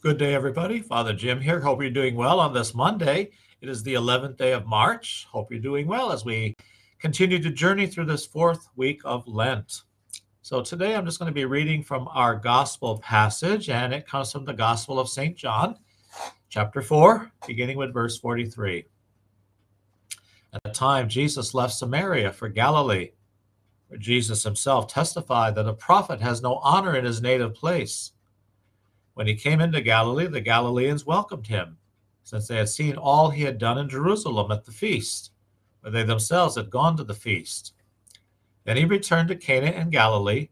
Good day, everybody. Father Jim here. Hope you're doing well on this Monday. It is the 11th day of March. Hope you're doing well as we continue to journey through this fourth week of Lent. So today I'm just going to be reading from our gospel passage, and it comes from the Gospel of St. John, chapter 4, beginning with verse 43. At the time, Jesus left Samaria for Galilee, where Jesus himself testified that a prophet has no honor in his native place. When he came into Galilee, the Galileans welcomed him, since they had seen all he had done in Jerusalem at the feast, where they themselves had gone to the feast. Then he returned to Cana in Galilee,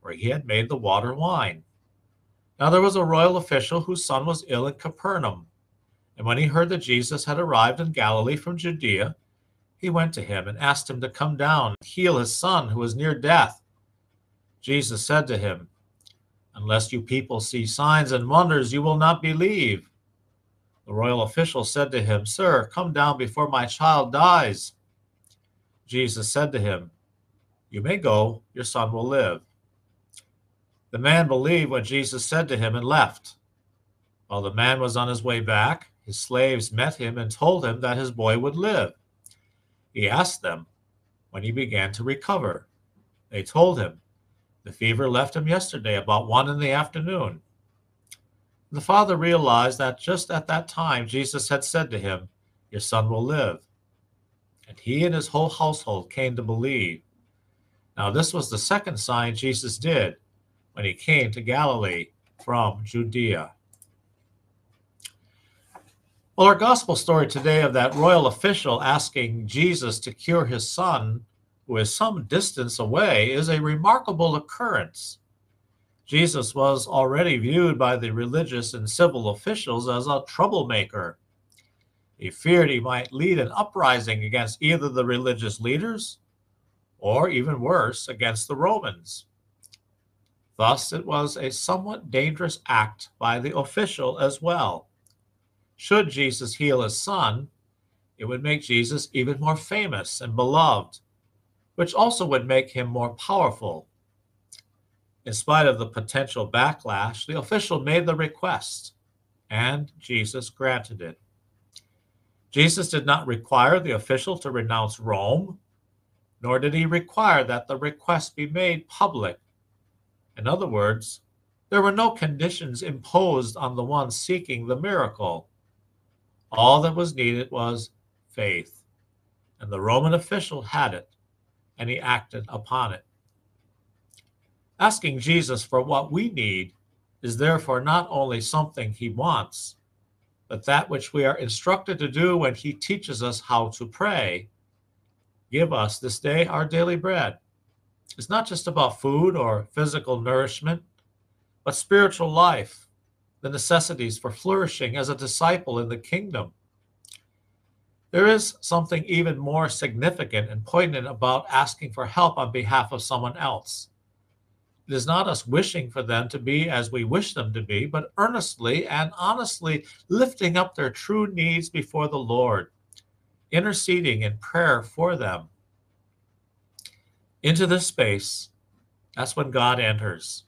where he had made the water wine. Now there was a royal official whose son was ill in Capernaum, and when he heard that Jesus had arrived in Galilee from Judea, he went to him and asked him to come down and heal his son, who was near death. Jesus said to him, "Unless you people see signs and wonders, you will not believe." The royal official said to him, "Sir, come down before my child dies." Jesus said to him, "You may go, your son will live." The man believed what Jesus said to him and left. While the man was on his way back, his slaves met him and told him that his boy would live. He asked them when he began to recover. They told him, "The fever left him yesterday about 1 p.m. The father realized that just at that time Jesus had said to him, "Your son will live." And he and his whole household came to believe. Now this was the second sign Jesus did when he came to Galilee from Judea. Well, our gospel story today of that royal official asking Jesus to cure his son, who is some distance away, is a remarkable occurrence. Jesus was already viewed by the religious and civil officials as a troublemaker. He feared he might lead an uprising against either the religious leaders or, even worse, against the Romans. Thus, it was a somewhat dangerous act by the official as well. Should Jesus heal his son, it would make Jesus even more famous and beloved, which also would make him more powerful. In spite of the potential backlash, the official made the request, and Jesus granted it. Jesus did not require the official to renounce Rome, nor did he require that the request be made public. In other words, there were no conditions imposed on the one seeking the miracle. All that was needed was faith, and the Roman official had it, and he acted upon it. Asking Jesus for what we need is therefore not only something he wants, but that which we are instructed to do when he teaches us how to pray. "Give us this day our daily bread." It's not just about food or physical nourishment, but spiritual life, the necessities for flourishing as a disciple in the kingdom. There is something even more significant and poignant about asking for help on behalf of someone else. It is not us wishing for them to be as we wish them to be, but earnestly and honestly lifting up their true needs before the Lord, interceding in prayer for them. Into this space, that's when God enters.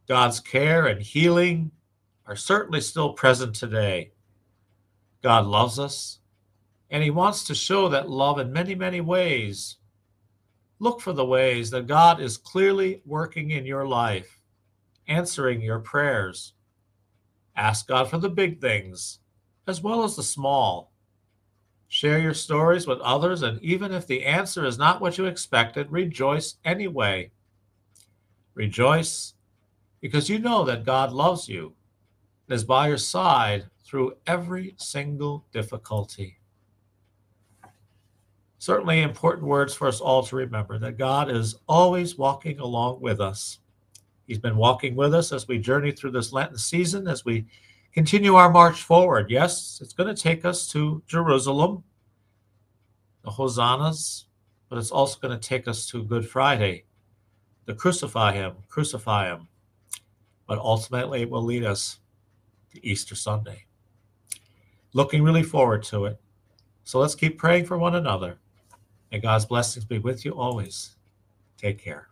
God's care and healing are certainly still present today. God loves us, and he wants to show that love in many, many ways. Look for the ways that God is clearly working in your life, answering your prayers. Ask God for the big things, as well as the small. Share your stories with others, and even if the answer is not what you expected, rejoice anyway. Rejoice because you know that God loves you and is by your side through every single difficulty. Certainly important words for us all to remember, that God is always walking along with us. He's been walking with us as we journey through this Lenten season, as we continue our march forward. Yes, it's going to take us to Jerusalem, the Hosannas, but it's also going to take us to Good Friday, to crucify him. But ultimately, it will lead us to Easter Sunday. Looking really forward to it. So let's keep praying for one another. May God's blessings be with you always. Take care.